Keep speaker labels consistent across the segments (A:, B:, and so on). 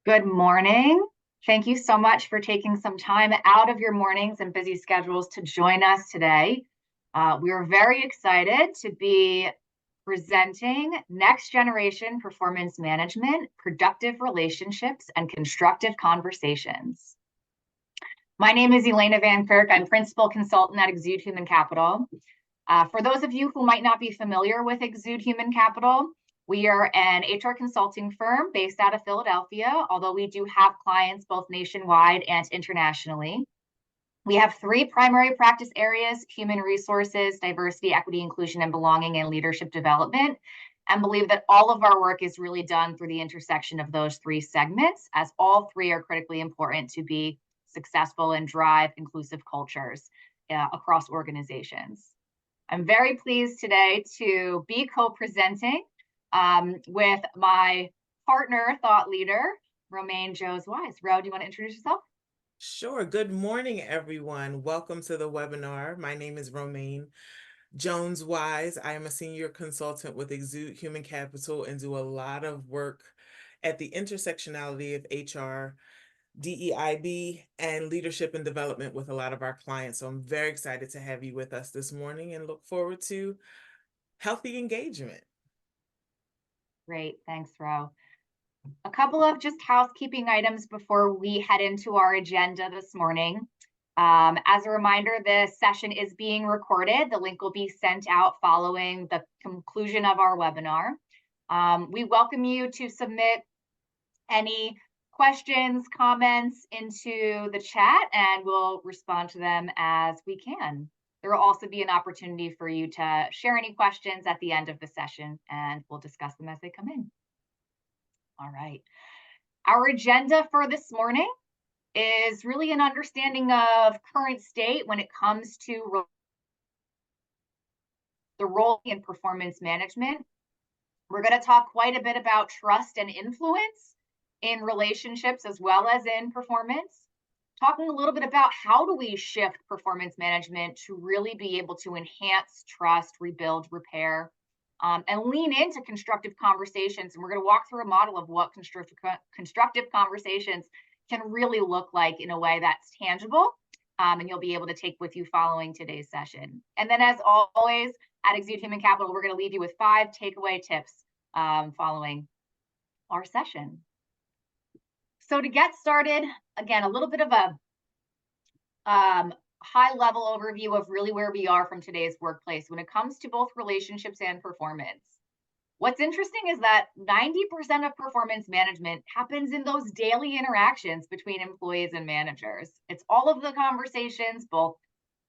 A: Good morning. Thank you so much for taking some time out of your mornings and busy schedules to join us today. We are very excited to be presenting Next Generation Performance Management, Productive Relationships, and Constructive Conversations. My name is Elena Van Kirk. I'm Principal Consultant at Exude Human Capital. For those of you who might not be familiar with Exude Human Capital, we are an HR consulting firm based out of Philadelphia, although we do have clients both nationwide and internationally. We have three primary practice areas: human resources, diversity, equity, inclusion, and belonging, and leadership development, and believe that all of our work is really done through the intersection of those three segments, as all three are critically important to be successful and drive inclusive cultures across organizations. I'm very pleased today to be co-presenting with my partner, thought leader, Romaine Jones-Wise. Ro, do you want to introduce yourself?
B: Sure. Good morning, everyone. Welcome to the webinar. My name is Romaine Jones-Wise. I am a senior consultant with Exude Human Capital and do a lot of work at the intersectionality of HR, DEIB, and leadership and development with a lot of our clients. So I'm very excited to have you with us this morning and look forward to healthy engagement.
A: Great, thanks, Ro. A couple of just housekeeping items before we head into our agenda this morning. As a reminder, this session is being recorded. The link will be sent out following the conclusion of our webinar. We welcome you to submit any questions, comments into the chat, and we'll respond to them as we can. There will also be an opportunity for you to share any questions at the end of the session, and we'll discuss them as they come in. All right. Our agenda for this morning is really an understanding of current state when it comes to the role in performance management. We're going to talk quite a bit about trust and influence in relationships as well as in performance. Talking a little bit about how do we shift performance management to really be able to enhance trust, rebuild, repair, and lean into constructive conversations. And we're going to walk through a model of what constructive conversations can really look like in a way that's tangible, and you'll be able to take with you following today's session. And then, as always, at Exude Human Capital, we're going to leave you with 5 takeaway tips following our session. So to get started, again, a little bit of a high-level overview of really where we are from today's workplace when it comes to both relationships and performance. What's interesting is that 90% of performance management happens in those daily interactions between employees and managers. It's all of the conversations, both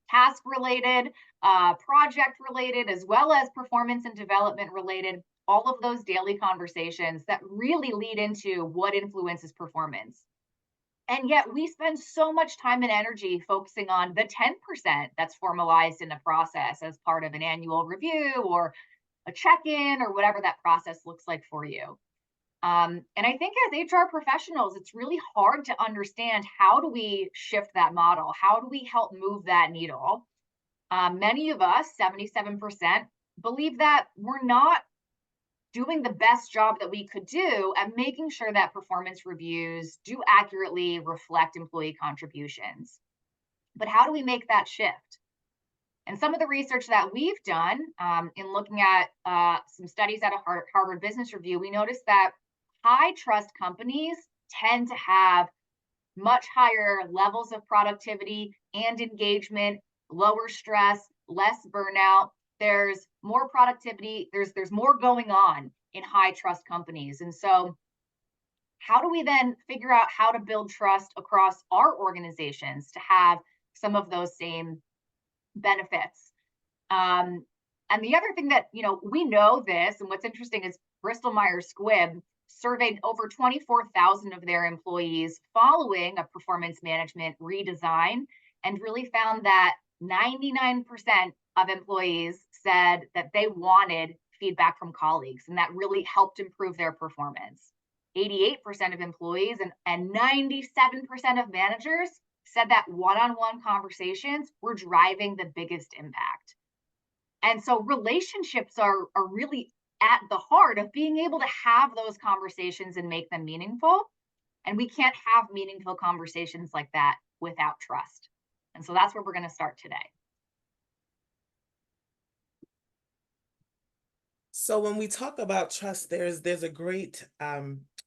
A: task-related, project-related, as well as performance and development-related, all of those daily conversations that really lead into what influences performance. And yet we spend so much time and energy focusing on the 10% that's formalized in the process as part of an annual review or a check-in or whatever that process looks like for you. And I think as HR professionals, it's really hard to understand, how do we shift that model? How do we help move that needle? Many of us, 77%, believe that we're not doing the best job that we could do at making sure that performance reviews do accurately reflect employee contributions. But how do we make that shift? And some of the research that we've done in looking at some studies at a Harvard Business Review, we noticed that high trust companies tend to have much higher levels of productivity and engagement, lower stress, less burnout. There's more productivity, there's more going on in high trust companies. And so how do we then figure out how to build trust across our organizations to have some of those same benefits? And the other thing that, we know this, and what's interesting is Bristol Myers Squibb surveyed over 24,000 of their employees following a performance management redesign, and really found that 99% of employees said that they wanted feedback from colleagues, and that really helped improve their performance. 88% of employees and 97% of managers said that one-on-one conversations were driving the biggest impact. And so relationships are really at the heart of being able to have those conversations and make them meaningful. And we can't have meaningful conversations like that without trust. And so that's where we're going to start today.
B: So when we talk about trust, there's a great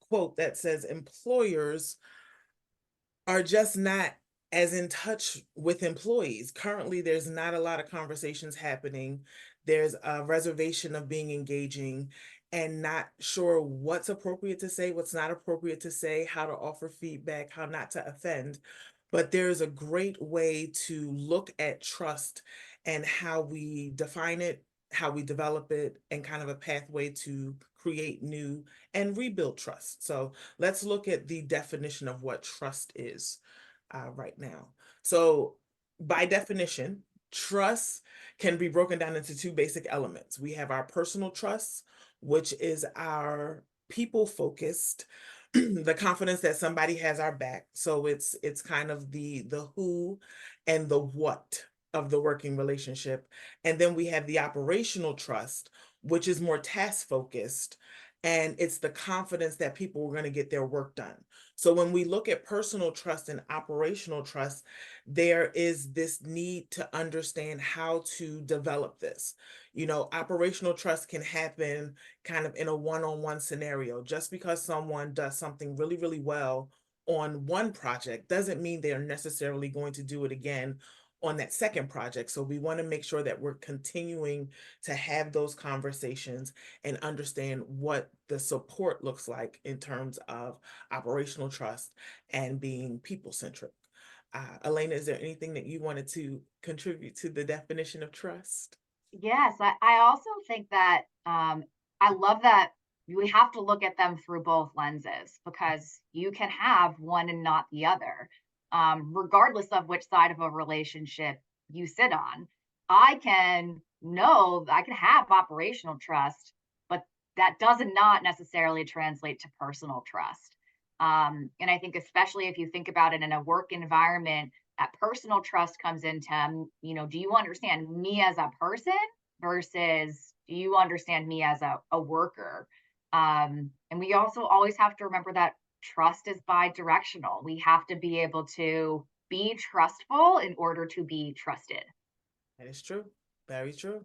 B: quote that says employers are just not as in touch with employees. Currently, there's not a lot of conversations happening. There's a reservation of being engaging and not sure what's appropriate to say, what's not appropriate to say, how to offer feedback, how not to offend. But there's a great way to look at trust and how we define it, how we develop it, and kind of a pathway to create new and rebuild trust. So let's look at the definition of what trust is right now. So, by definition, trust can be broken down into two basic elements. We have our personal trust, which is our people focused, the confidence that somebody has our back. So it's kind of the who and the what of the working relationship. And then we have the operational trust, which is more task focused, and it's the confidence that people are going to get their work done. So when we look at personal trust and operational trust, there is this need to understand how to develop this. You know, operational trust can happen kind of in a one-on-one scenario. Just because someone does something really, really well on one project doesn't mean they're necessarily going to do it again on that second project. So we want to make sure that we're continuing to have those conversations and understand what the support looks like in terms of operational trust and being people centric. Elena, is there anything that you wanted to contribute to the definition of trust?
A: Yes, I also think that I love that we have to look at them through both lenses because you can have one and not the other, regardless of which side of a relationship you sit on. I can have operational trust, but that does not necessarily translate to personal trust. And I think, especially if you think about it in a work environment, that personal trust comes into, do you understand me as a person versus do you understand me as a worker? And we also always have to remember that trust is bi-directional. We have to be able to be trustful in order to be trusted.
B: That is true. Very true.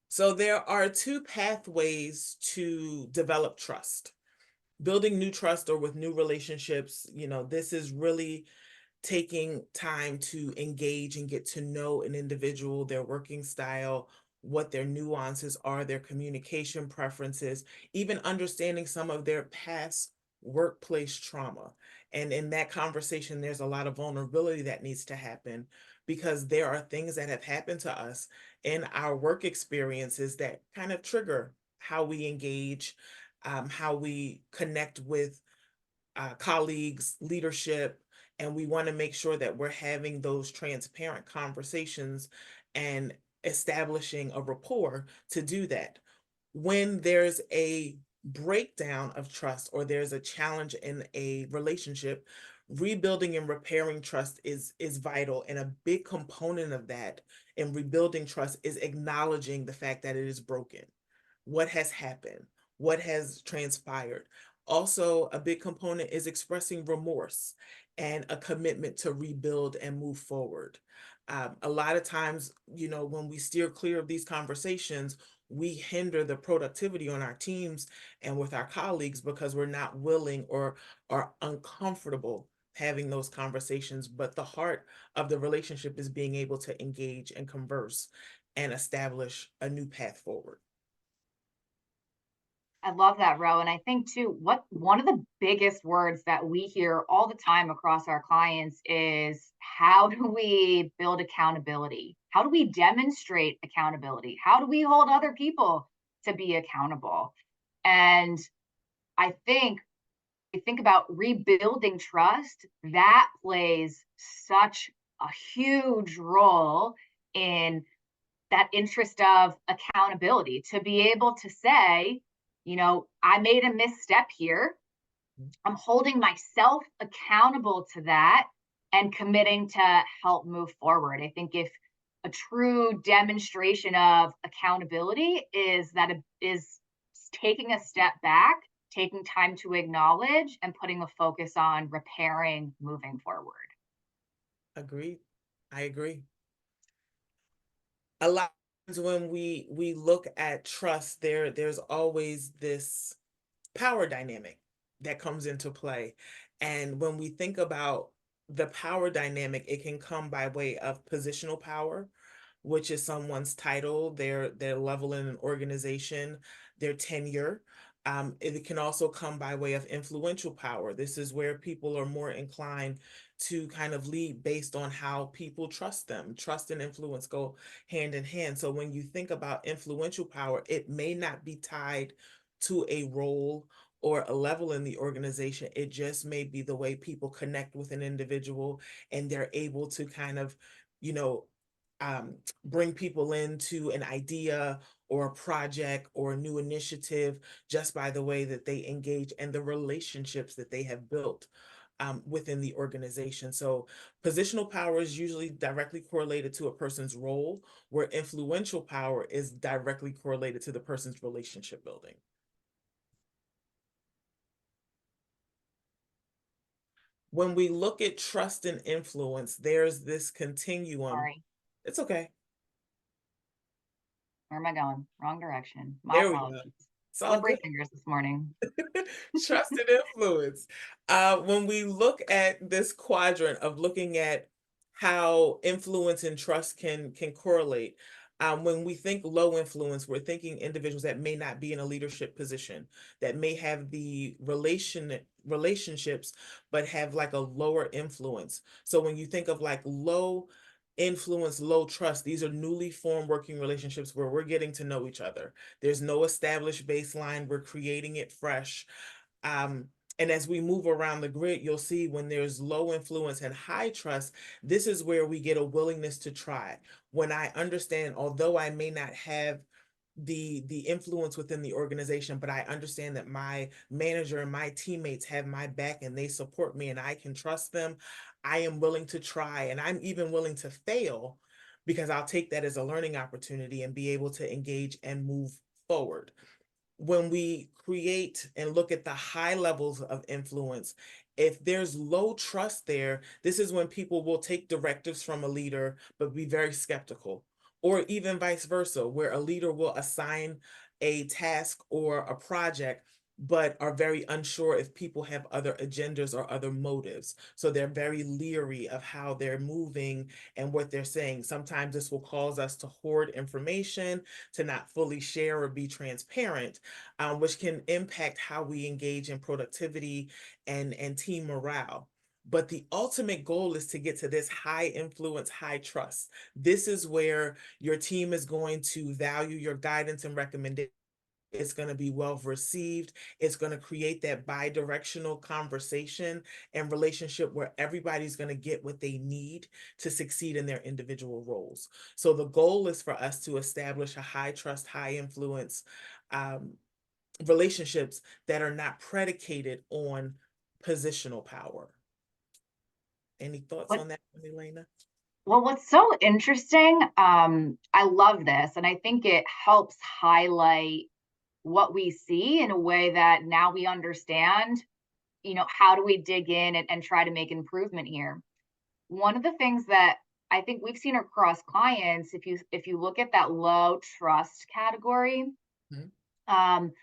B: So there are two pathways to develop trust. Building new trust or with new relationships, this is really taking time to engage and get to know an individual, their working style, what their nuances are, their communication preferences, even understanding some of their past workplace trauma. And in that conversation, there's a lot of vulnerability that needs to happen because there are things that have happened to us in our work experiences that kind of trigger how we engage, how we connect with colleagues, leadership, and we want to make sure that we're having those transparent conversations and establishing a rapport to do that. When there's a breakdown of trust or there's a challenge in a relationship, rebuilding and repairing trust is vital, and a big component of that in rebuilding trust is acknowledging the fact that it is broken, what has happened, what has transpired. Also, a big component is expressing remorse and a commitment to rebuild and move forward. A lot of times, when we steer clear of these conversations, we hinder the productivity on our teams and with our colleagues because we're not willing or are uncomfortable having those conversations. But the heart of the relationship is being able to engage and converse and establish a new path forward.
A: I love that, Ro. And I think too, what one of the biggest words that we hear all the time across our clients is how do we build accountability? How do we demonstrate accountability? How do we hold other people to be accountable? And I think about rebuilding trust, that plays such a huge role in that interest of accountability to be able to say, I made a misstep here. I'm holding myself accountable to that and committing to help move forward. I think if a true demonstration of accountability is that it is taking a step back taking time to acknowledge and putting a focus on repairing moving forward.
B: Agreed. I agree. A lot of times when we look at trust, there's always this power dynamic that comes into play. And when we think about the power dynamic, it can come by way of positional power, which is someone's title, their level in an organization, their tenure. It can also come by way of influential power. This is where people are more inclined to kind of lead based on how people trust them. Trust and influence go hand in hand. So when you think about influential power, it may not be tied to a role or a level in the organization. It just may be the way people connect with an individual, and they're able to kind of, you know, bring people into an idea or a project or a new initiative just by the way that they engage and the relationships that they have built within the organization. So positional power is usually directly correlated to a person's role, where influential power is directly correlated to the person's relationship building. When we look at trust and influence, there's this continuum.
A: Sorry,
B: It's okay.
A: where am I going? Wrong direction. My
B: There we go.
A: apologies.
B: It's all
A: Slippery
B: good.
A: fingers this morning.
B: Trust and influence. When we look at this quadrant of looking at how influence and trust can correlate, when we think low influence, we're thinking individuals that may not be in a leadership position, that may have the relationships, but have like a lower influence. So when you think of like low influence, low trust, these are newly formed working relationships where we're getting to know each other. There's no established baseline. We're creating it fresh. Um, and as we move around the grid, you'll see when there's low influence and high trust, this is where we get a willingness to try. When I understand, although I may not have the influence within the organization, but I understand that my manager and my teammates have my back and they support me and I can trust them, I am willing to try, and I'm even willing to fail because I'll take that as a learning opportunity and be able to engage and move forward. When we create and look at the high levels of influence, if there's low trust there, this is when people will take directives from a leader, but be very skeptical. Or even vice versa, where a leader will assign a task or a project, but are very unsure if people have other agendas or other motives. So they're very leery of how they're moving and what they're saying. Sometimes this will cause us to hoard information, to not fully share or be transparent, which can impact how we engage in productivity and team morale. But the ultimate goal is to get to this high influence, high trust. This is where your team is going to value your guidance and recommendation. It's going to be well received. It's going to create that bi-directional conversation and relationship where everybody's going to get what they need to succeed in their individual roles. So the goal is for us to establish a high trust, high influence relationships that are not predicated on positional power. Any thoughts
A: What
B: on that, Elena?
A: Well, what's so interesting, I love this, and I think it helps highlight what we see in a way that now we understand, how do we dig in and try to make improvement here. One of the things that I think we've seen across clients, if you look at that low trust category,
B: Mhm.
A: um,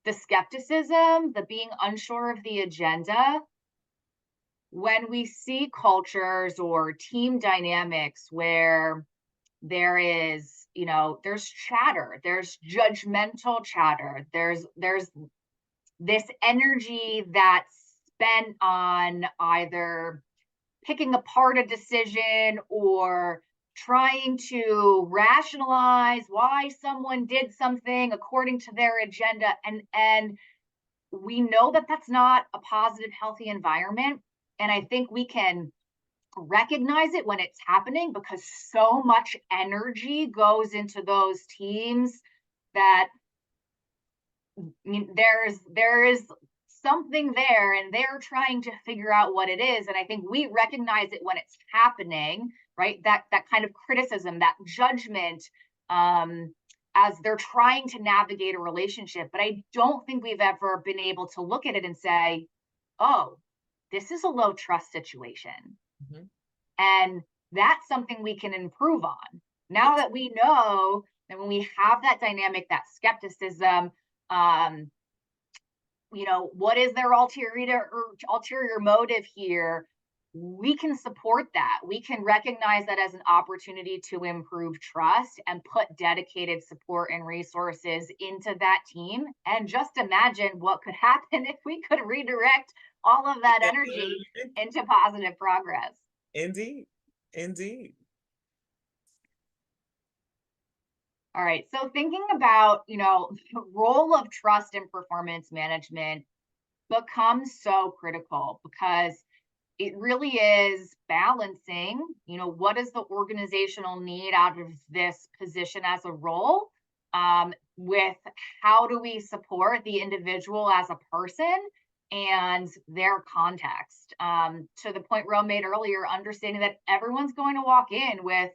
A: the skepticism, the being unsure of the agenda, when we see cultures or team dynamics where there is, there's chatter, there's judgmental chatter, there's this energy that's spent on either picking apart a decision or trying to rationalize why someone did something according to their agenda, and we know that that's not a positive, healthy environment. And I think we can recognize it when it's happening because so much energy goes into those teams that, I mean, there is something there and they're trying to figure out what it is. And I think we recognize it when it's happening, right? That kind of criticism, that judgment, um, as they're trying to navigate a relationship. But I don't think we've ever been able to look at it and say, oh, this is a low trust situation.
B: Mhm.
A: And that's something we can improve on. Now
B: Yes.
A: that we know that when we have that dynamic, that skepticism, um, what is their ulterior motive here? We can support that. We can recognize that as an opportunity to improve trust and put dedicated support and resources into that team. And just imagine what could happen if we could redirect all of that energy into positive progress.
B: Indeed. Indeed.
A: All right. So thinking about, the role of trust in performance management becomes so critical because it really is balancing, what is the organizational need out of this position as a role, with how do we support the individual as a person and their context. To the point Ro made earlier, understanding that everyone's going to walk in with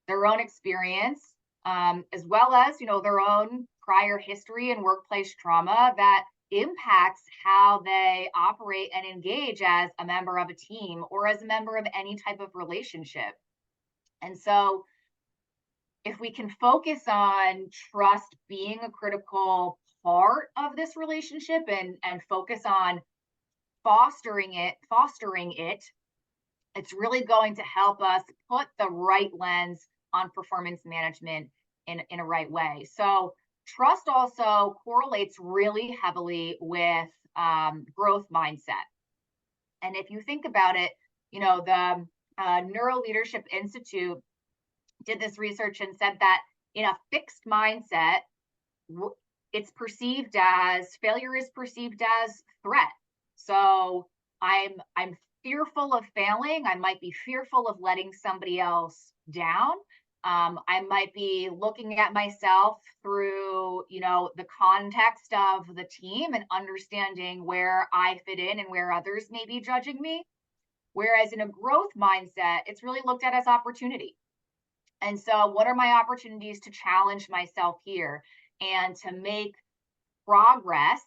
A: their own experience, as well as, their own prior history and workplace trauma that impacts how they operate and engage as a member of a team or as a member of any type of relationship. And so, if we can focus on trust being a critical part of this relationship and focus on fostering it, it's really going to help us put the right lens on performance management in a right way. So trust also correlates really heavily with growth mindset. And if you think about it, the Neuro Leadership Institute did this research and said that in a fixed mindset, it's perceived as failure is perceived as threat. So I'm fearful of failing. I might be fearful of letting somebody else down. I might be looking at myself through, the context of the team and understanding where I fit in and where others may be judging me. Whereas in a growth mindset, it's really looked at as opportunity. And so, what are my opportunities to challenge myself here and to make progress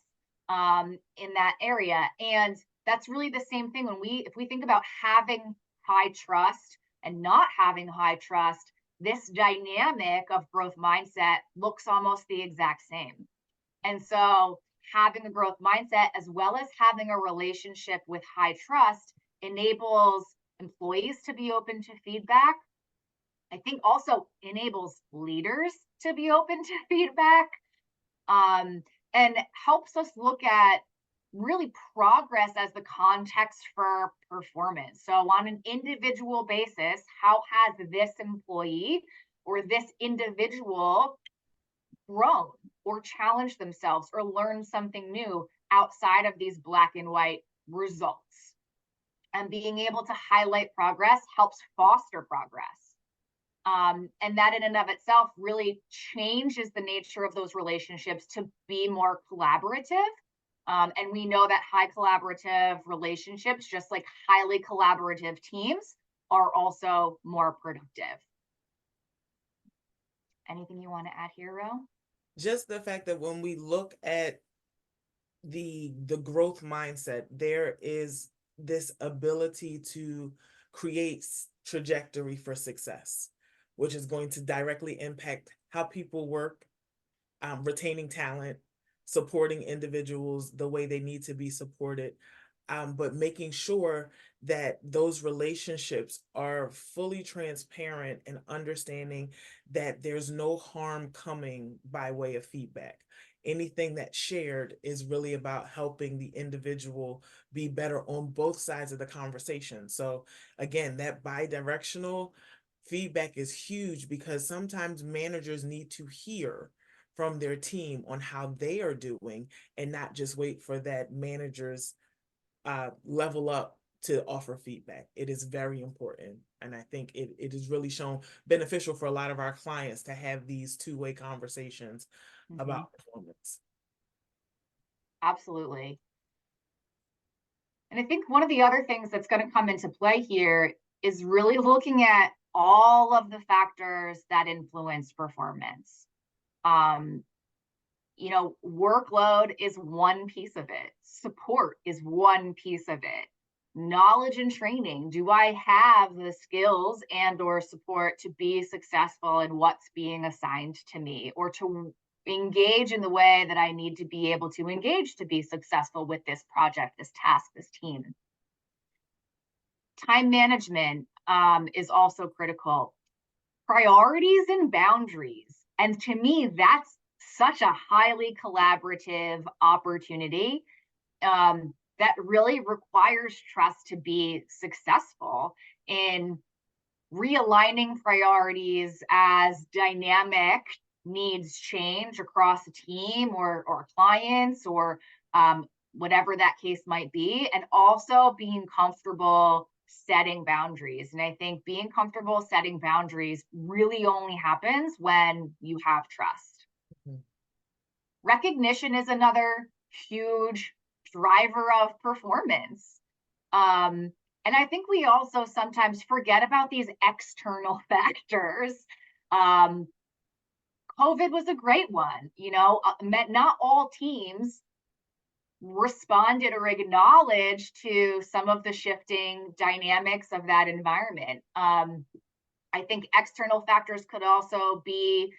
A: in that area? And that's really the same thing if we think about having high trust and not having high trust, this dynamic of growth mindset looks almost the exact same. And so, having a growth mindset as well as having a relationship with high trust enables employees to be open to feedback. I think also enables leaders to be open to feedback, um, and helps us look at really progress as the context for performance. So, on an individual basis, how has this employee or this individual grown or challenged themselves or learned something new outside of these black and white results? And being able to highlight progress helps foster progress. And that in and of itself really changes the nature of those relationships to be more collaborative. And we know that high collaborative relationships, just like highly collaborative teams, are also more productive. Anything you want to add here, Ro?
B: Just the fact that when we look at the growth mindset, there is this ability to create trajectory for success, which is going to directly impact how people work, retaining talent, supporting individuals the way they need to be supported, but making sure that those relationships are fully transparent and understanding that there's no harm coming by way of feedback. Anything that's shared is really about helping the individual be better on both sides of the conversation. So again, that bi-directional feedback is huge because sometimes managers need to hear from their team on how they are doing and not just wait for that manager's level up to offer feedback. It is very important. And I think it is really shown beneficial for a lot of our clients to have these two-way conversations about performance.
A: Absolutely. And I think one of the other things that's going to come into play here is really looking at all of the factors that influence performance. Um, workload is one piece of it. Support is one piece of it. Knowledge and training. Do I have the skills and or support to be successful in what's being assigned to me, or to engage in the way that I need to be able to engage to be successful with this project, this task, this team? Time management is also critical. Priorities and boundaries. And to me, that's such a highly collaborative opportunity that really requires trust to be successful in realigning priorities as dynamic needs change across a team or clients, or whatever that case might be, and also being comfortable setting boundaries. And I think being comfortable setting boundaries really only happens when you have trust.
B: Mhm.
A: Recognition is another huge driver of performance. And I think we also sometimes forget about these external factors. Um, COVID was a great one. Not all teams responded or acknowledged to some of the shifting dynamics of that environment. I think external factors could also be,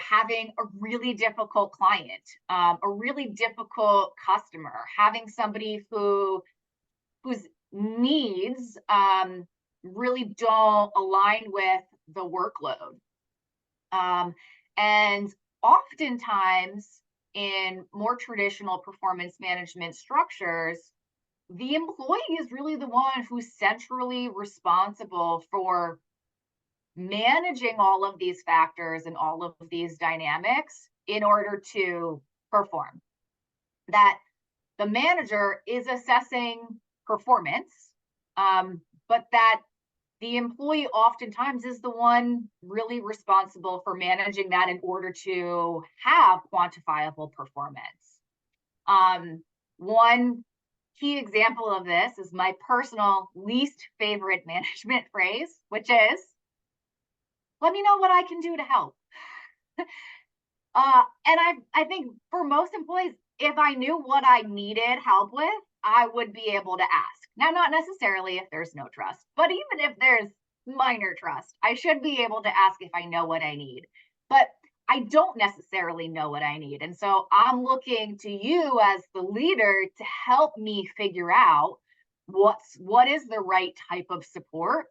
A: having a really difficult client, a really difficult customer, having somebody whose needs really don't align with the workload. And oftentimes, in more traditional performance management structures, the employee is really the one who's centrally responsible for managing all of these factors and all of these dynamics in order to perform. That the manager is assessing performance, but that the employee oftentimes is the one really responsible for managing that in order to have quantifiable performance. One key example of this is my personal least favorite management phrase, which is, let me know what I can do to help. And I think for most employees, if I knew what I needed help with, I would be able to ask. Now, not necessarily if there's no trust, but even if there's minor trust, I should be able to ask if I know what I need. But I don't necessarily know what I need. And so I'm looking to you as the leader to help me figure out what is the right type of support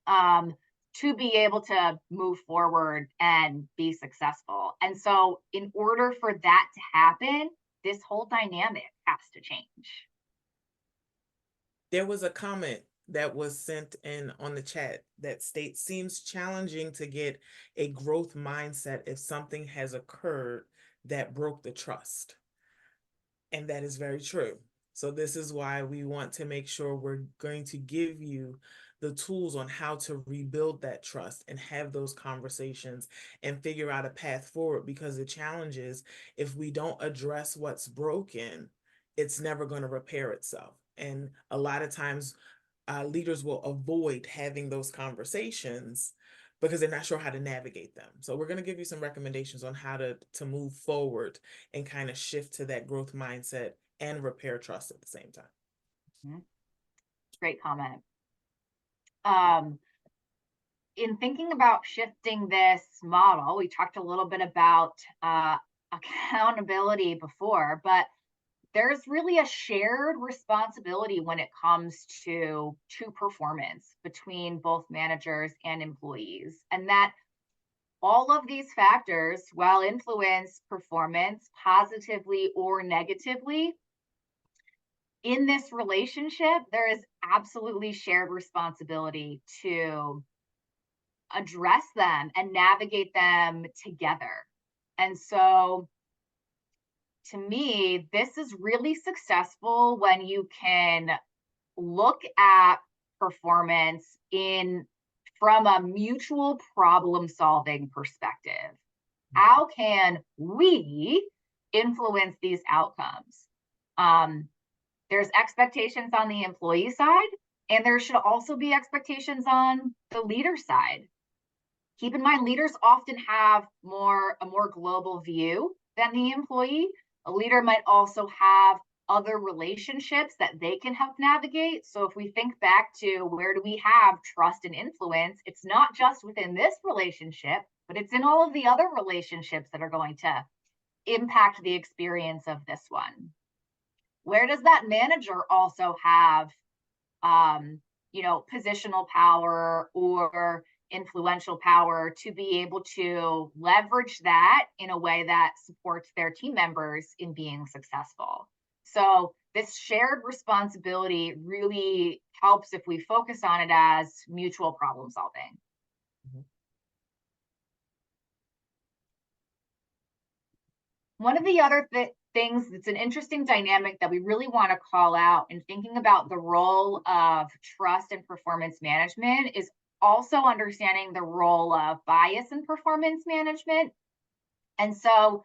A: um, to be able to move forward and be successful. And so, in order for that to happen, this whole dynamic has to change.
B: There was a comment that was sent in on the chat that states, seems challenging to get a growth mindset if something has occurred that broke the trust. And that is very true. So this is why we want to make sure we're going to give you the tools on how to rebuild that trust and have those conversations and figure out a path forward, because the challenge is, if we don't address what's broken, it's never going to repair itself. And a lot of times leaders will avoid having those conversations because they're not sure how to navigate them. So we're going to give you some recommendations on how to move forward and kind of shift to that growth mindset and repair trust at the same time.
A: Mhm. Great comment. In thinking about shifting this model, we talked a little bit about accountability before, but there's really a shared responsibility when it comes to performance between both managers and employees. And that all of these factors, while influence performance positively or negatively, in this relationship, there is absolutely shared responsibility to address them and navigate them together. And so, to me, this is really successful when you can look at performance in from a mutual problem solving perspective. How can we influence these outcomes? There's expectations on the employee side, and there should also be expectations on the leader side. Keep in mind, leaders often have a more global view than the employee. A leader might also have other relationships that they can help navigate. So if we think back to where do we have trust and influence, it's not just within this relationship, but it's in all of the other relationships that are going to impact the experience of this one. Where does that manager also have positional power or influential power to be able to leverage that in a way that supports their team members in being successful? So this shared responsibility really helps if we focus on it as mutual problem solving.
B: Mhm.
A: One of the other things that's an interesting dynamic that we really want to call out in thinking about the role of trust and performance management is also understanding the role of bias in performance management. And so,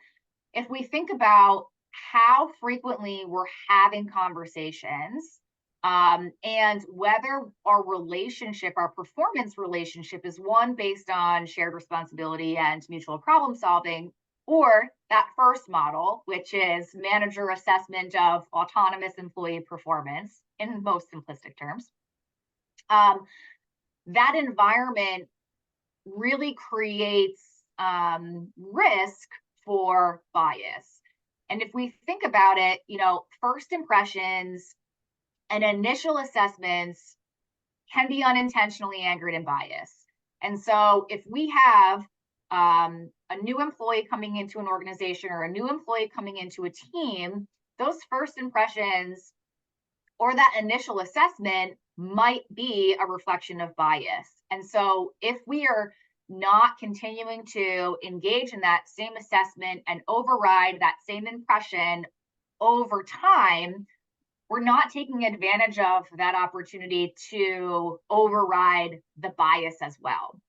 A: if we think about how frequently we're having conversations, and whether our performance relationship is one based on shared responsibility and mutual problem solving, or that first model, which is manager assessment of autonomous employee performance in most simplistic terms, that environment really creates risk for bias. And if we think about it, first impressions and initial assessments can be unintentionally anchored in bias. And so if we have a new employee coming into an organization or a new employee coming into a team, those first impressions or that initial assessment might be a reflection of bias. And so if we are not continuing to engage in that same assessment and override that same impression over time, we're not taking advantage of that opportunity to override the bias as well.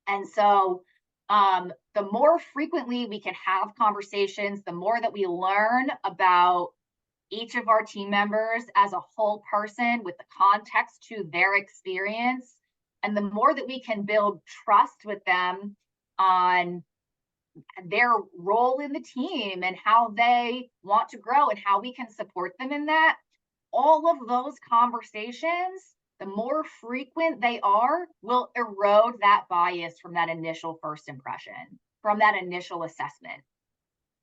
A: And so the more frequently we can have conversations, the more that we learn about each of our team members as a whole person with the context to their experience, and the more that we can build trust with them on their role in the team and how they want to grow and how we can support them in that, all of those conversations, the more frequent they are, will erode that bias from that initial first impression, from that initial assessment.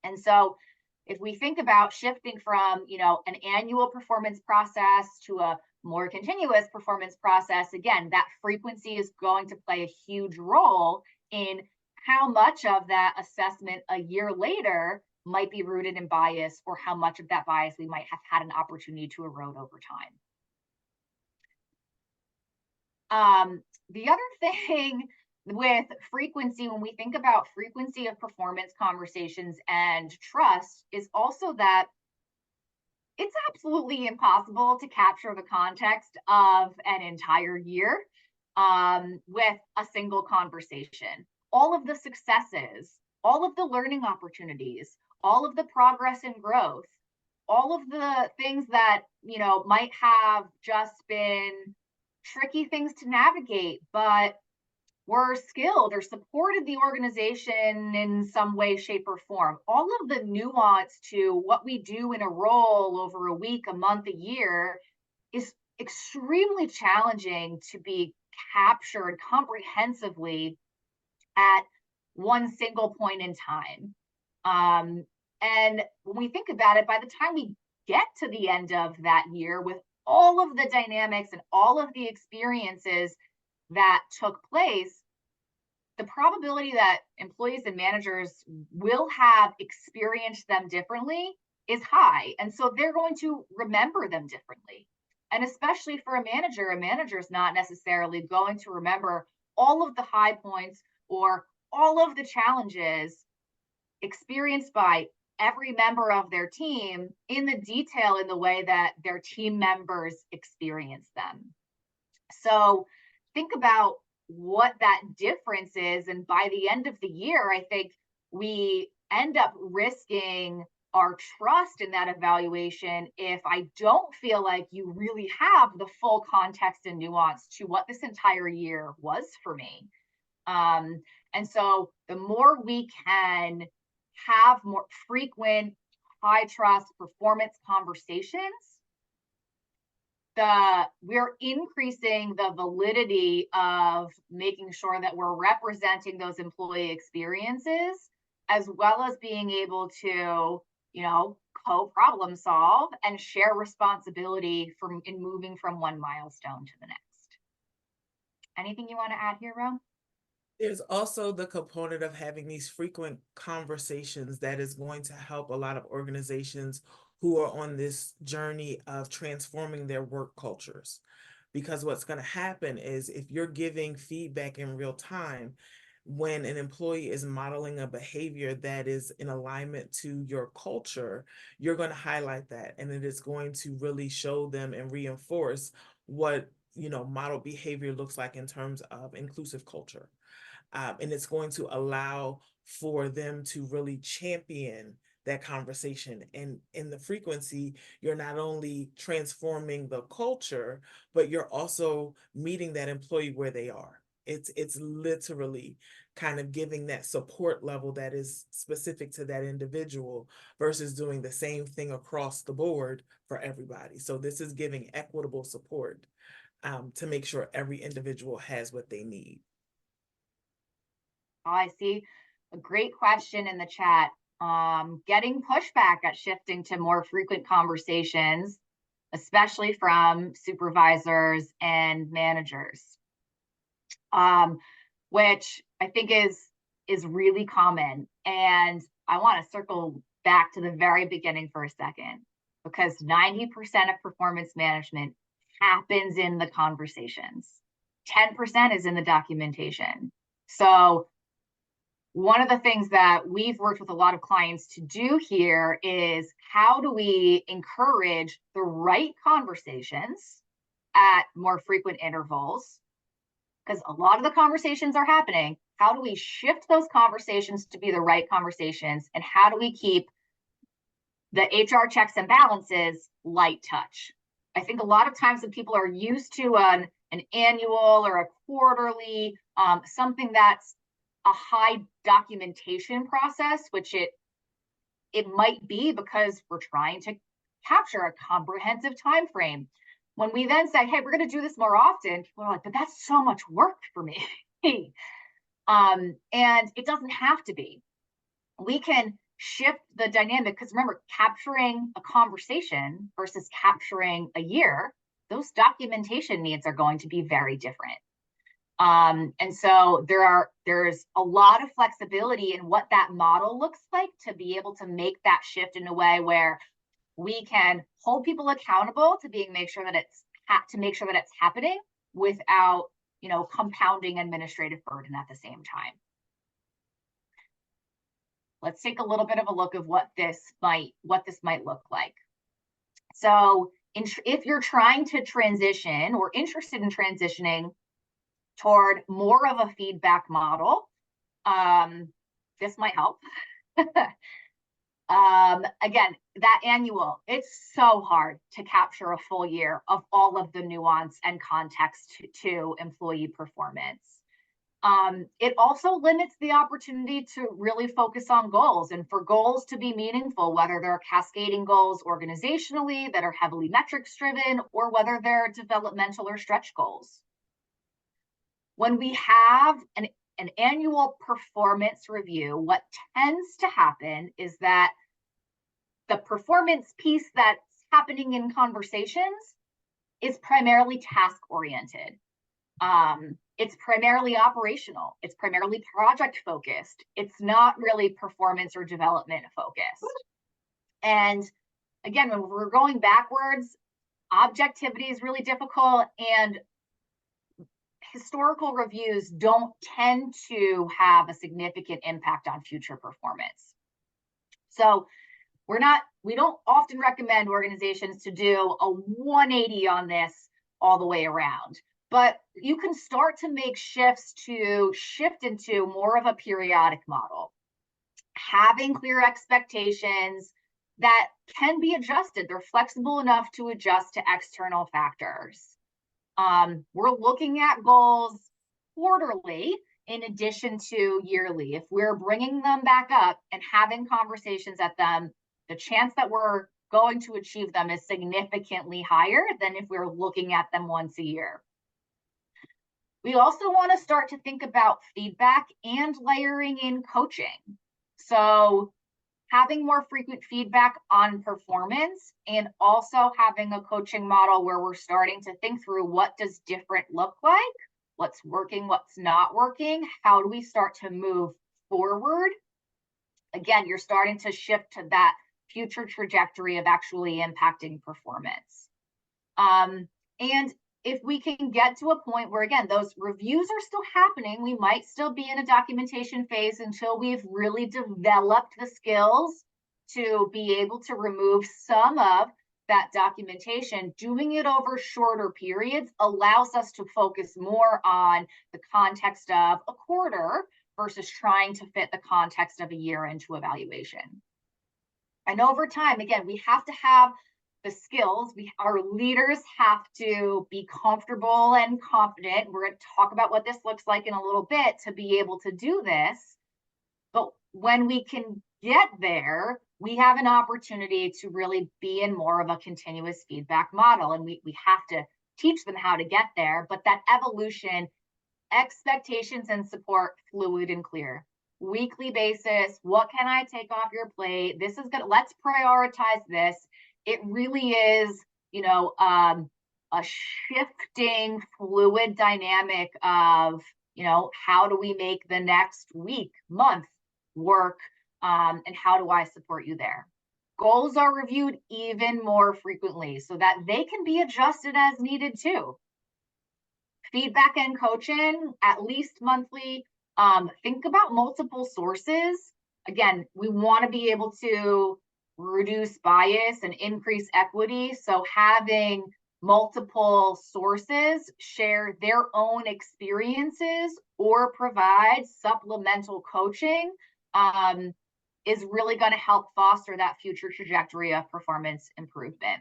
A: And so if we think about shifting from, an annual performance process to a more continuous performance process, again, that frequency is going to play a huge role in how much of that assessment a year later might be rooted in bias, or how much of that bias we might have had an opportunity to erode over time. The other thing with frequency, when we think about frequency of performance conversations and trust, is also that it's absolutely impossible to capture the context of an entire year with a single conversation. All of the successes, all of the learning opportunities, all of the progress and growth, all of the things that, might have just been tricky things to navigate, but were skilled or supported the organization in some way, shape, or form. All of the nuance to what we do in a role over a week, a month, a year is extremely challenging to be captured comprehensively at one single point in time. And when we think about it, by the time we get to the end of that year with all of the dynamics and all of the experiences that took place, the probability that employees and managers will have experienced them differently is high. And so they're going to remember them differently. And especially for a manager is not necessarily going to remember all of the high points or all of the challenges experienced by every member of their team in the detail in the way that their team members experience them. So think about what that difference is. And by the end of the year, I think we end up risking our trust in that evaluation if I don't feel like you really have the full context and nuance to what this entire year was for me. And so the more we can have more frequent, high trust performance conversations, we're increasing the validity of making sure that we're representing those employee experiences, as well as being able to, co-problem solve and share responsibility in moving from one milestone to the next. Anything you want to add here, Ro?
B: There's also the component of having these frequent conversations that is going to help a lot of organizations who are on this journey of transforming their work cultures. Because what's going to happen is if you're giving feedback in real time, when an employee is modeling a behavior that is in alignment to your culture, you're going to highlight that, and it is going to really show them and reinforce what model behavior looks like in terms of inclusive culture. And it's going to allow for them to really champion that conversation. And in the frequency, you're not only transforming the culture, but you're also meeting that employee where they are. It's literally kind of giving that support level that is specific to that individual versus doing the same thing across the board for everybody. So this is giving equitable support to make sure every individual has what they need.
A: I see a great question in the chat. Getting pushback at shifting to more frequent conversations, especially from supervisors and managers, which I think is really common. And I want to circle back to the very beginning for a second, because 90% of performance management happens in the conversations. 10% is in the documentation. So one of the things that we've worked with a lot of clients to do here is, how do we encourage the right conversations at more frequent intervals? Because a lot of the conversations are happening. How do we shift those conversations to be the right conversations? And how do we keep the HR checks and balances light touch? I think a lot of times when people are used to an annual or a quarterly, something that's a high documentation process, which it might be because we're trying to capture a comprehensive time frame. When we then say, hey, we're going to do this more often, people are like, but that's so much work for me. And it doesn't have to be. We can shift the dynamic, because remember, capturing a conversation versus capturing a year, those documentation needs are going to be very different. And so there's a lot of flexibility in what that model looks like to be able to make that shift in a way where we can hold people accountable to make sure that it's happening without, compounding administrative burden at the same time. Let's take a little bit of a look of what this might look like. So if you're trying to transition or interested in transitioning toward more of a feedback model, this might help. Again, that annual, it's so hard to capture a full year of all of the nuance and context to employee performance. It also limits the opportunity to really focus on goals, and for goals to be meaningful, whether they're cascading goals organizationally that are heavily metrics driven, or whether they're developmental or stretch goals. When we have an annual performance review, what tends to happen is that the performance piece that's happening in conversations is primarily task oriented. It's primarily operational. It's primarily project focused. It's not really performance or development focused. And again, when we're going backwards, objectivity is really difficult, and historical reviews don't tend to have a significant impact on future performance. So we don't often recommend organizations to do a 180 on this all the way around, but you can start to make shifts to shift into more of a periodic model, having clear expectations that can be adjusted. They're flexible enough to adjust to external factors. We're looking at goals quarterly in addition to yearly. If we're bringing them back up and having conversations at them, the chance that we're going to achieve them is significantly higher than if we're looking at them once a year. We also want to start to think about feedback and layering in coaching. So having more frequent feedback on performance, and also having a coaching model where we're starting to think through what does different look like, what's working, what's not working, how do we start to move forward. Again, you're starting to shift to that future trajectory of actually impacting performance. And if we can get to a point where, again, those reviews are still happening, we might still be in a documentation phase until we've really developed the skills to be able to remove some of that documentation. Doing it over shorter periods allows us to focus more on the context of a quarter versus trying to fit the context of a year into evaluation. And over time, again, we have to have the skills. Our leaders have to be comfortable and confident. We're going to talk about what this looks like in a little bit to be able to do this. But when we can get there, we have an opportunity to really be in more of a continuous feedback model. And we have to teach them how to get there. But that evolution, expectations and support, fluid and clear. Weekly basis, what can I take off your plate? This is good. Let's prioritize this. It really is, a shifting fluid dynamic of, how do we make the next week, month work, and how do I support you there? Goals are reviewed even more frequently so that they can be adjusted as needed too. Feedback and coaching, at least monthly. Think about multiple sources. Again, we want to be able to reduce bias and increase equity. So having multiple sources share their own experiences or provide supplemental coaching is really going to help foster that future trajectory of performance improvement.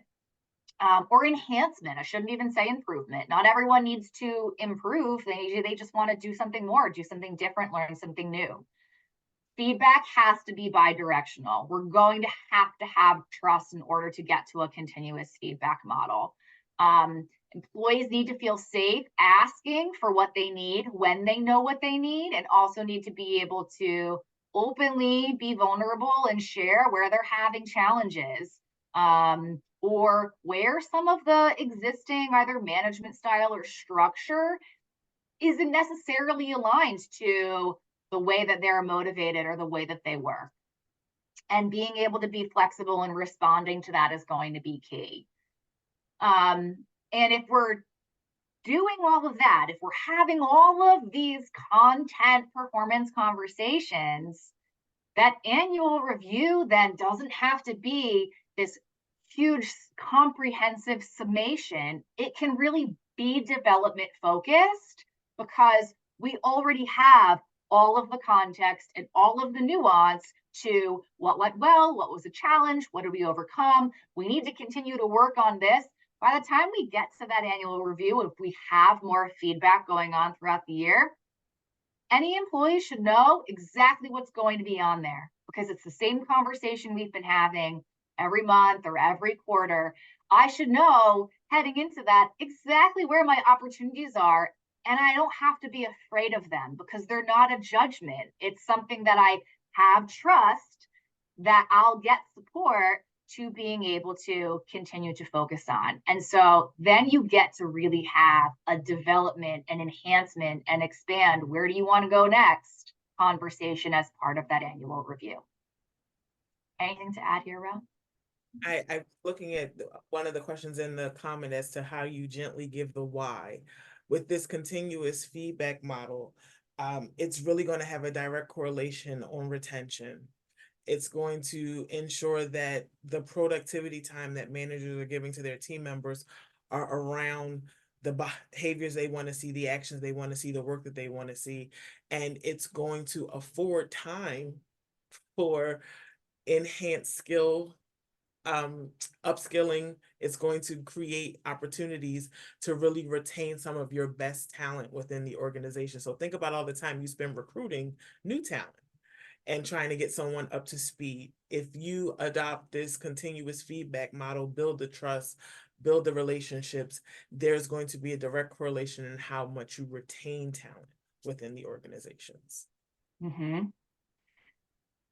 A: Or enhancement. I shouldn't even say improvement. Not everyone needs to improve. They just want to do something more, do something different, learn something new. Feedback has to be bi-directional. We're going to have trust in order to get to a continuous feedback model. Employees need to feel safe asking for what they need when they know what they need, and also need to be able to openly be vulnerable and share where they're having challenges. Or where some of the existing either management style or structure isn't necessarily aligned to the way that they're motivated or the way that they work. And being able to be flexible and responding to that is going to be key. And if we're doing all of that, if we're having all of these content performance conversations, that annual review then doesn't have to be this huge comprehensive summation. It can really be development focused because we already have all of the context and all of the nuance to what went well, what was a challenge, what did we overcome. We need to continue to work on this. By the time we get to that annual review, if we have more feedback going on throughout the year, any employee should know exactly what's going to be on there, because it's the same conversation we've been having every month or every quarter. I should know heading into that exactly where my opportunities are, and I don't have to be afraid of them because they're not a judgment. It's something that I have trust that I'll get support to being able to continue to focus on. And so then you get to really have a development and enhancement and expand where do you want to go next conversation as part of that annual review. Anything to add here, Ro?
B: I'm looking at one of the questions in the comment as to how you gently give the why. With this continuous feedback model, it's really going to have a direct correlation on retention. It's going to ensure that the productivity time that managers are giving to their team members are around the behaviors they want to see, the actions they want to see, the work that they want to see. And it's going to afford time for enhanced skill upskilling. It's going to create opportunities to really retain some of your best talent within the organization. So think about all the time you spend recruiting new talent and trying to get someone up to speed. If you adopt this continuous feedback model, build the trust, build the relationships, there's going to be a direct correlation in how much you retain talent within the organizations.
A: Mm-hmm.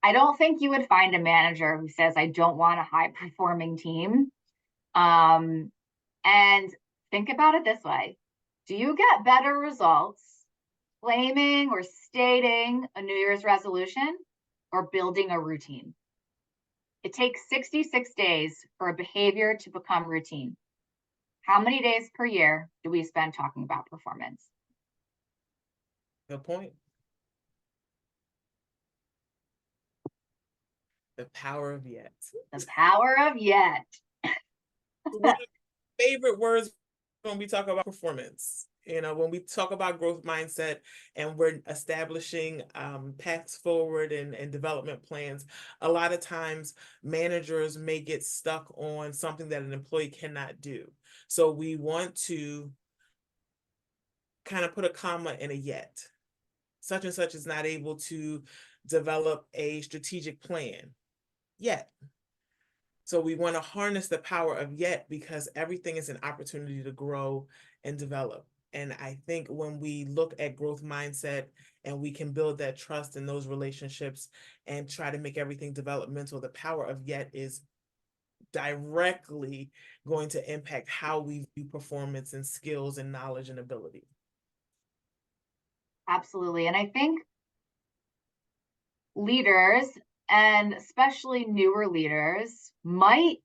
A: I don't think you would find a manager who says, I don't want a high performing team. And think about it this way. Do you get better results claiming or stating a New Year's resolution or building a routine? It takes 66 days for a behavior to become routine. How many days per year do we spend talking about performance?
B: Good point. The power of yet.
A: The power of yet.
B: One of my favorite words when we talk about performance. When we talk about growth mindset and we're establishing paths forward and development plans, a lot of times managers may get stuck on something that an employee cannot do. So we want to kind of put a comma in a yet. Such and such is not able to develop a strategic plan yet. So we want to harness the power of yet because everything is an opportunity to grow and develop. And I think when we look at growth mindset and we can build that trust in those relationships and try to make everything developmental, the power of yet is directly going to impact how we view performance and skills and knowledge and ability.
A: Absolutely. And I think leaders, and especially newer leaders, might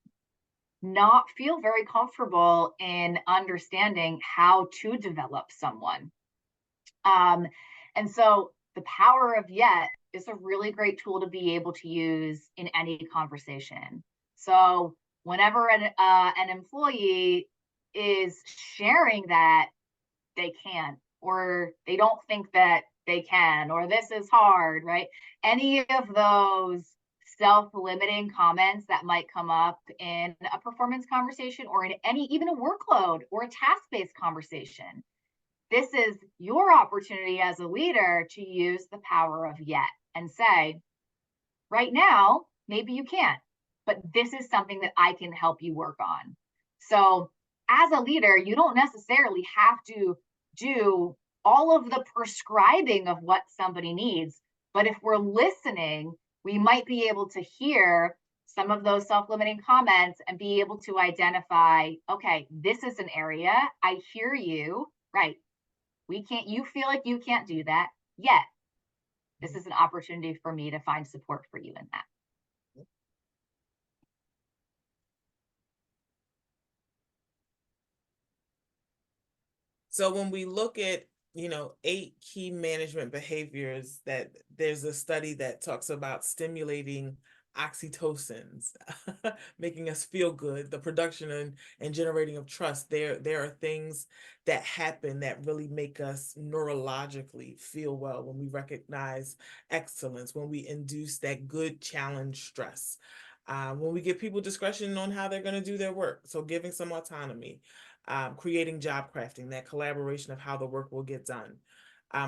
A: not feel very comfortable in understanding how to develop someone. And so the power of yet is a really great tool to be able to use in any conversation. So whenever an employee is sharing that they can't, or they don't think that they can, or this is hard, right? Any of those self-limiting comments that might come up in a performance conversation or in any, even a workload or a task-based conversation. This is your opportunity as a leader to use the power of yet and say, right now, maybe you can't, but this is something that I can help you work on. So as a leader, you don't necessarily have to do all of the prescribing of what somebody needs. But if we're listening, we might be able to hear some of those self-limiting comments and be able to identify, okay, this is an area, I hear you, right? You feel like you can't do that yet. This is an opportunity for me to find support for you in that.
B: So when we look at 8 key management behaviors, that there's a study that talks about stimulating oxytocins, making us feel good, the production and generating of trust. There are things that happen that really make us neurologically feel well when we recognize excellence, when we induce that good challenge stress, when we give people discretion on how they're going to do their work. So giving some autonomy, creating job crafting, that collaboration of how the work will get done,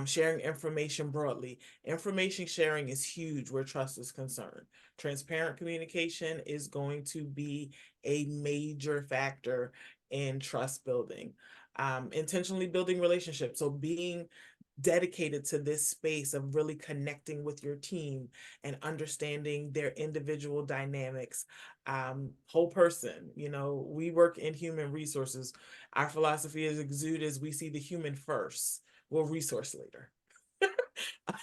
B: sharing information broadly. Information sharing is huge where trust is concerned. Transparent communication is going to be a major factor in trust building. Intentionally building relationships. So being dedicated to this space of really connecting with your team and understanding their individual dynamics. Whole person, we work in human resources. Our philosophy as Exude is we see the human first, we'll resource later.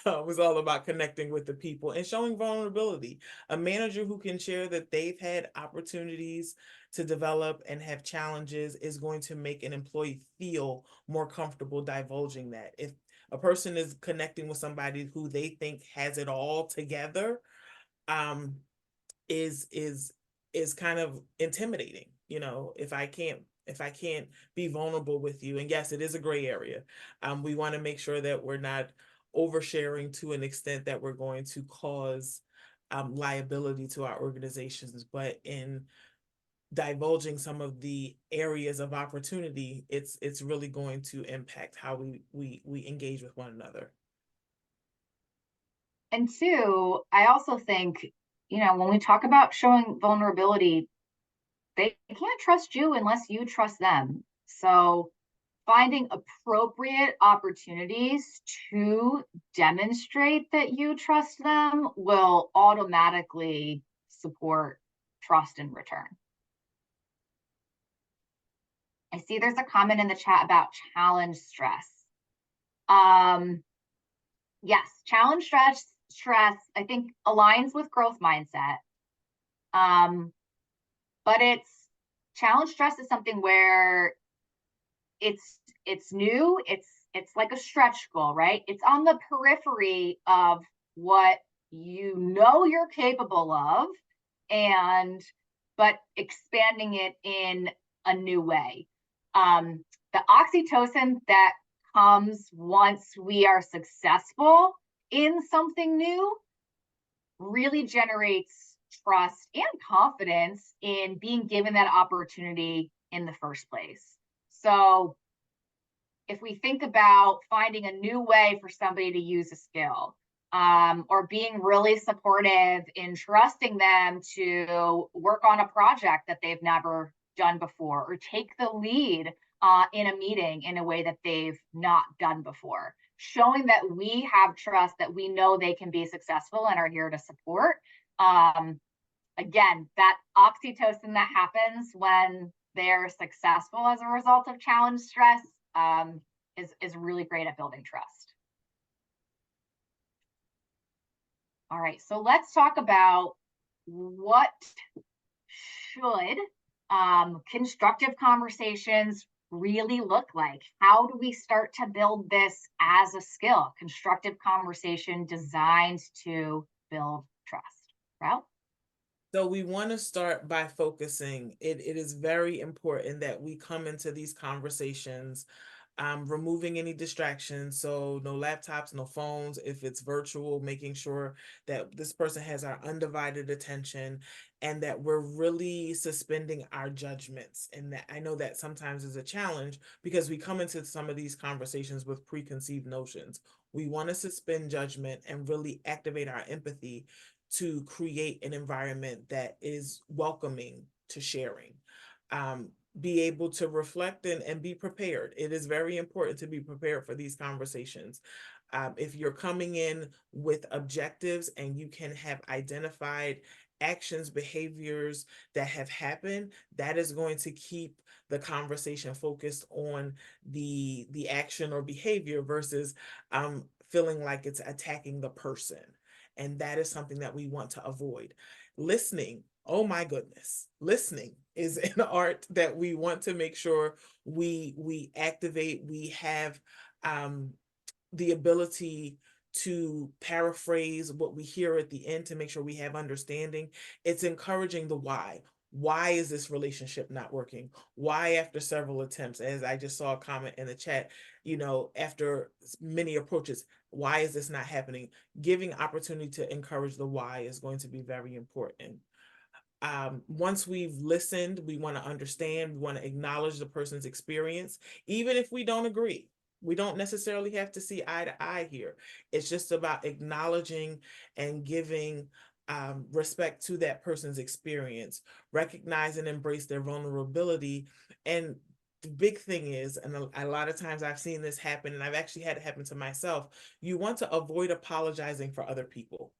B: It was all about connecting with the people and showing vulnerability. A manager who can share that they've had opportunities to develop and have challenges is going to make an employee feel more comfortable divulging that. If a person is connecting with somebody who they think has it all together, um, is kind of intimidating. If I can't be vulnerable with you, and yes, it is a gray area. We want to make sure that we're not oversharing to an extent that we're going to cause liability to our organizations, but in divulging some of the areas of opportunity, it's really going to impact how we engage with one another.
A: And two, I also think, when we talk about showing vulnerability, they can't trust you unless you trust them. So finding appropriate opportunities to demonstrate that you trust them will automatically support trust in return. I see there's a comment in the chat about challenge stress. Yes, challenge stress, I think aligns with growth mindset. But challenge stress is something where it's new, it's like a stretch goal, right? It's on the periphery of what you're capable of, and but expanding it in a new way. The oxytocin that comes once we are successful in something new really generates trust and confidence in being given that opportunity in the first place. So if we think about finding a new way for somebody to use a skill, or being really supportive in trusting them to work on a project that they've never done before, or take the lead in a meeting in a way that they've not done before, showing that we have trust, that we know they can be successful and are here to support. Again, that oxytocin that happens when they're successful as a result of challenge stress is really great at building trust. All right, so let's talk about what should constructive conversations really look like. How do we start to build this as a skill? Constructive conversation designed to build trust. Well,
B: So we want to start by focusing. It is very important that we come into these conversations removing any distractions. So no laptops, no phones. If it's virtual, making sure that this person has our undivided attention and that we're really suspending our judgments. And that I know that sometimes is a challenge because we come into some of these conversations with preconceived notions. We want to suspend judgment and really activate our empathy to create an environment that is welcoming to sharing. Be able to reflect and be prepared. It is very important to be prepared for these conversations. If you're coming in with objectives and you can have identified actions, behaviors that have happened, that is going to keep the conversation focused on the action or behavior versus feeling like it's attacking the person. And that is something that we want to avoid. Listening, oh my goodness, listening is an art that we want to make sure we activate. We have the ability to paraphrase what we hear at the end to make sure we have understanding. It's encouraging the why. Why is this relationship not working? Why, after several attempts, as I just saw a comment in the chat, after many approaches, why is this not happening? Giving opportunity to encourage the why is going to be very important. Once we've listened, we want to understand, we want to acknowledge the person's experience, even if we don't agree. We don't necessarily have to see eye to eye here. It's just about acknowledging and giving respect to that person's experience, recognize and embrace their vulnerability. And the big thing is, and a lot of times I've seen this happen, and I've actually had it happen to myself, you want to avoid apologizing for other people.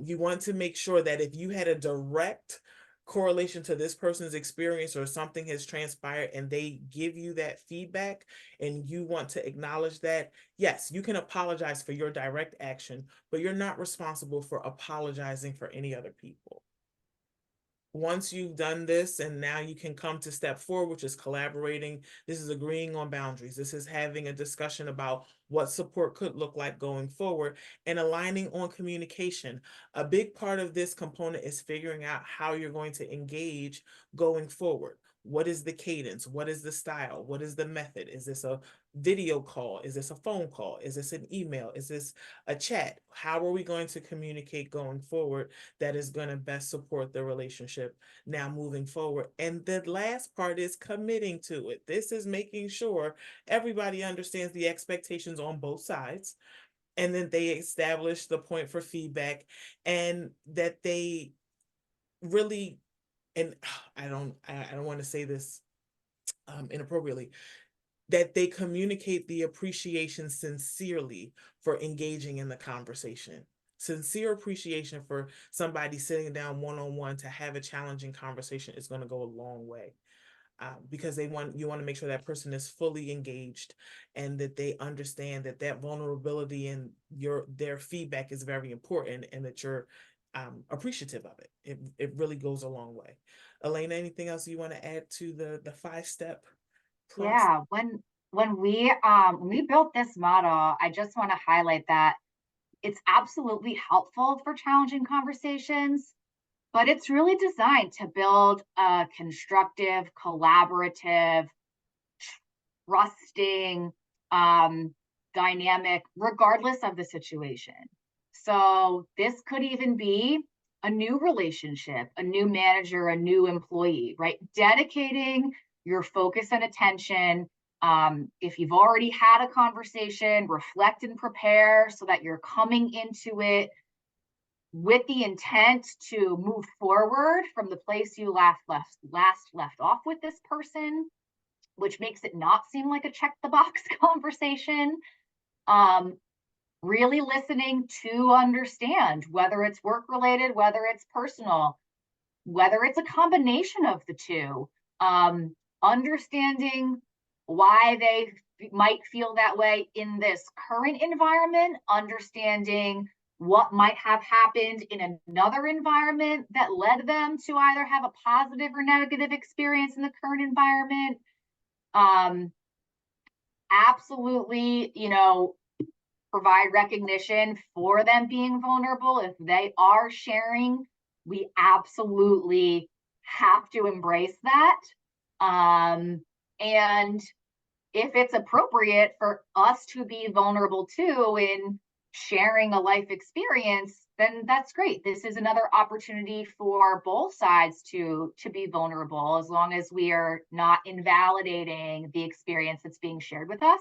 B: You want to make sure that if you had a direct correlation to this person's experience or something has transpired and they give you that feedback and you want to acknowledge that, yes, you can apologize for your direct action, but you're not responsible for apologizing for any other people. Once you've done this, and now you can come to step 4, which is collaborating. This is agreeing on boundaries. This is having a discussion about what support could look like going forward and aligning on communication. A big part of this component is figuring out how you're going to engage going forward. What is the cadence? What is the style? What is the method? Is this a video call? Is this a phone call? Is this an email? Is this a chat? How are we going to communicate going forward that is going to best support the relationship now moving forward? And the last part is committing to it. This is making sure everybody understands the expectations on both sides, and then they establish the point for feedback, and that they really, and I don't want to say this inappropriately, that they communicate the appreciation sincerely for engaging in the conversation. Sincere appreciation for somebody sitting down one-on-one to have a challenging conversation is going to go a long way. Because you want to make sure that person is fully engaged, and that they understand that that vulnerability and their feedback is very important, and that you're appreciative of it. It really goes a long way. Elena, anything else you want to add to the 5-step process?
A: Yeah, when we built this model, I just want to highlight that it's absolutely helpful for challenging conversations, but it's really designed to build a constructive, collaborative, trusting dynamic, regardless of the situation. So this could even be a new relationship, a new manager, a new employee, right? Dedicating your focus and attention. If you've already had a conversation, reflect and prepare so that you're coming into it with the intent to move forward from the place you last left off with this person, which makes it not seem like a check the box conversation. Um, really listening to understand whether it's work related, whether it's personal, whether it's a combination of the two. Understanding why they might feel that way in this current environment, understanding what might have happened in another environment that led them to either have a positive or negative experience in the current environment. um, Absolutely, provide recognition for them being vulnerable. If they are sharing, we absolutely have to embrace that. And if it's appropriate for us to be vulnerable too in sharing a life experience, then that's great. This is another opportunity for both sides to be vulnerable, as long as we are not invalidating the experience that's being shared with us.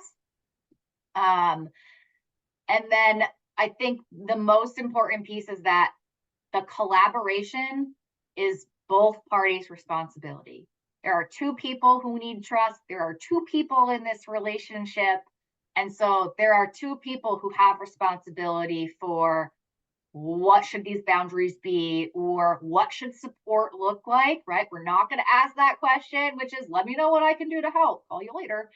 A: And then I think the most important piece is that the collaboration is both parties' responsibility. There are two people who need trust. There are two people in this relationship. And so there are two people who have responsibility for what should these boundaries be, or what should support look like, right? We're not going to ask that question, which is, let me know what I can do to help. Call you later.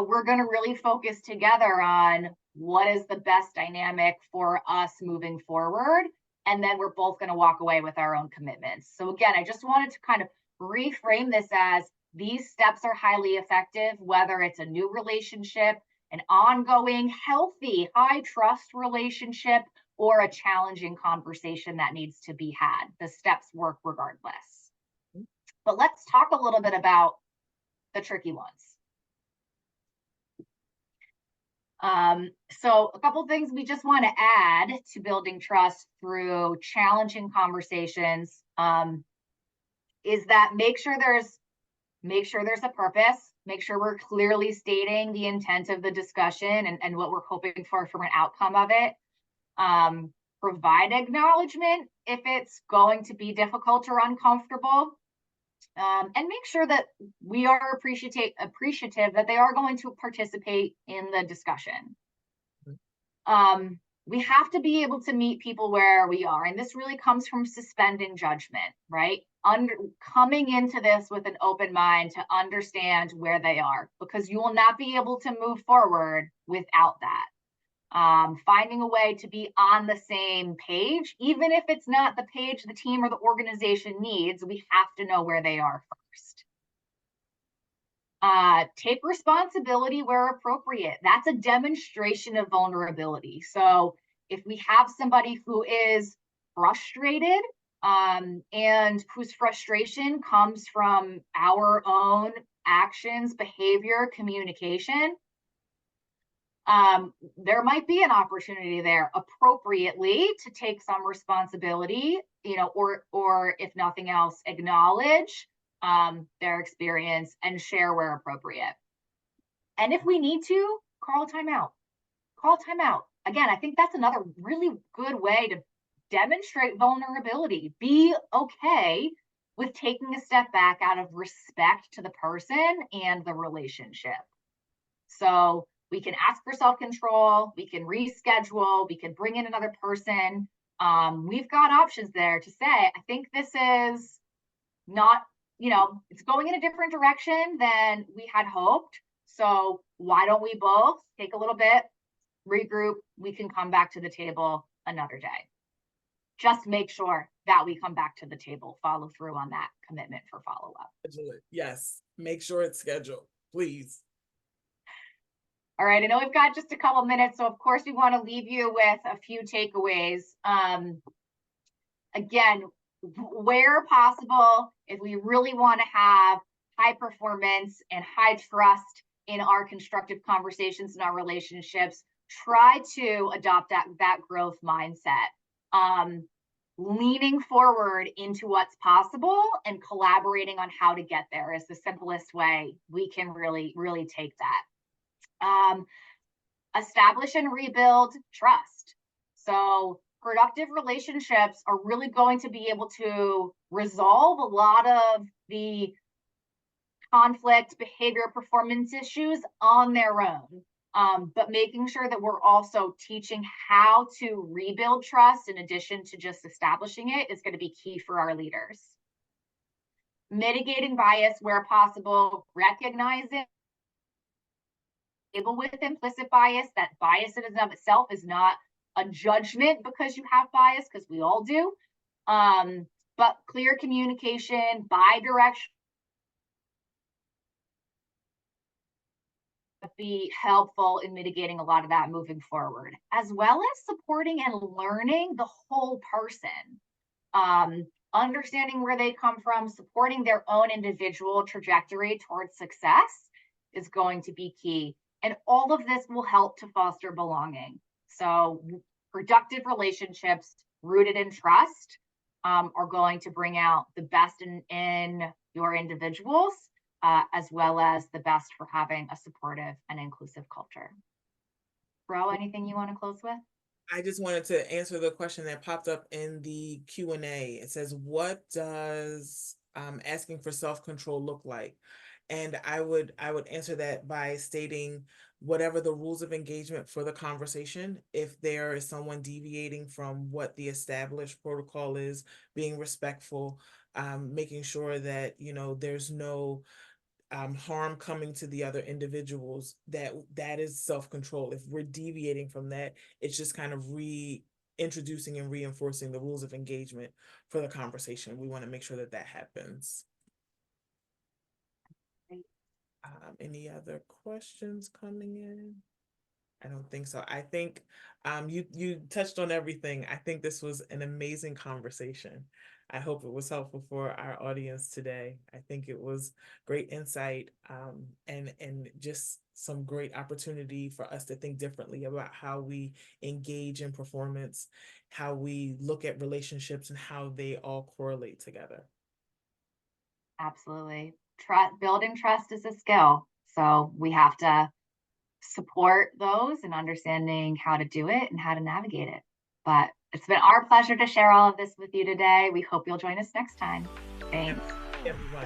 A: We're going to really focus together on what is the best dynamic for us moving forward. And then we're both going to walk away with our own commitments. So again, I just wanted to kind of reframe this as these steps are highly effective, whether it's a new relationship, an ongoing, healthy, high trust relationship, or a challenging conversation that needs to be had. The steps work regardless. But let's talk a little bit about the tricky ones. So a couple things we just want to add to building trust through challenging conversations is that make sure there's a purpose, make sure we're clearly stating the intent of the discussion and what we're hoping for from an outcome of it. Provide acknowledgement if it's going to be difficult or uncomfortable. And make sure that we are appreciative that they are going to participate in the discussion. We have to be able to meet people where we are, and this really comes from suspending judgment, right? Coming into this with an open mind to understand where they are, because you will not be able to move forward without that. Finding a way to be on the same page, even if it's not the page the team or the organization needs, we have to know where they are first. Take responsibility where appropriate. That's a demonstration of vulnerability. So if we have somebody who is frustrated, and whose frustration comes from our own actions, behavior, communication, there might be an opportunity there appropriately to take some responsibility, or if nothing else, acknowledge their experience and share where appropriate. And if we need to, call timeout. Call timeout. Again, I think that's another really good way to demonstrate vulnerability. Be okay with taking a step back out of respect to the person and the relationship. So we can ask for self-control, we can reschedule, we can bring in another person. We've got options there to say, I think this is not, it's going in a different direction than we had hoped. So why don't we both take a little bit, regroup, we can come back to the table another day. Just make sure that we come back to the table, follow through on that commitment for follow-up.
B: Yes, make sure it's scheduled, please.
A: All right, I know we've got just a couple minutes, so of course we want to leave you with a few takeaways. Again, where possible, if we really want to have high performance and high trust in our constructive conversations and our relationships, try to adopt that growth mindset. Leaning forward into what's possible and collaborating on how to get there is the simplest way we can really, really take that. Establish and rebuild trust. So productive relationships are really going to be able to resolve a lot of the conflict, behavior, performance issues on their own. But making sure that we're also teaching how to rebuild trust in addition to just establishing it is going to be key for our leaders. Mitigating bias where possible, recognizing with implicit bias, that bias in and of itself is not a judgment because you have bias, because we all do. But clear communication, bi-directional, be helpful in mitigating a lot of that moving forward, as well as supporting and learning the whole person. Understanding where they come from, supporting their own individual trajectory towards success is going to be key. And all of this will help to foster belonging. So productive relationships rooted in trust are going to bring out the best in your individuals, as well as the best for having a supportive and inclusive culture. Ro, anything you want to close with?
B: I just wanted to answer the question that popped up in the Q&A. It says, what does asking for self-control look like? And I would answer that by stating whatever the rules of engagement for the conversation, if there is someone deviating from what the established protocol is, being respectful, making sure that, there's no harm coming to the other individuals, that is self-control. If we're deviating from that, it's just kind of reintroducing and reinforcing the rules of engagement for the conversation. We want to make sure that that happens. Any other questions coming in? I don't think so. I think you touched on everything. I think this was an amazing conversation. I hope it was helpful for our audience today. I think it was great insight, and just some great opportunity for us to think differently about how we engage in performance, how we look at relationships, and how they all correlate together.
A: Absolutely. Building trust is a skill. So we have to support those and understanding how to do it and how to navigate it. But it's been our pleasure to share all of this with you today. We hope you'll join us next time. Thanks.
B: Everyone.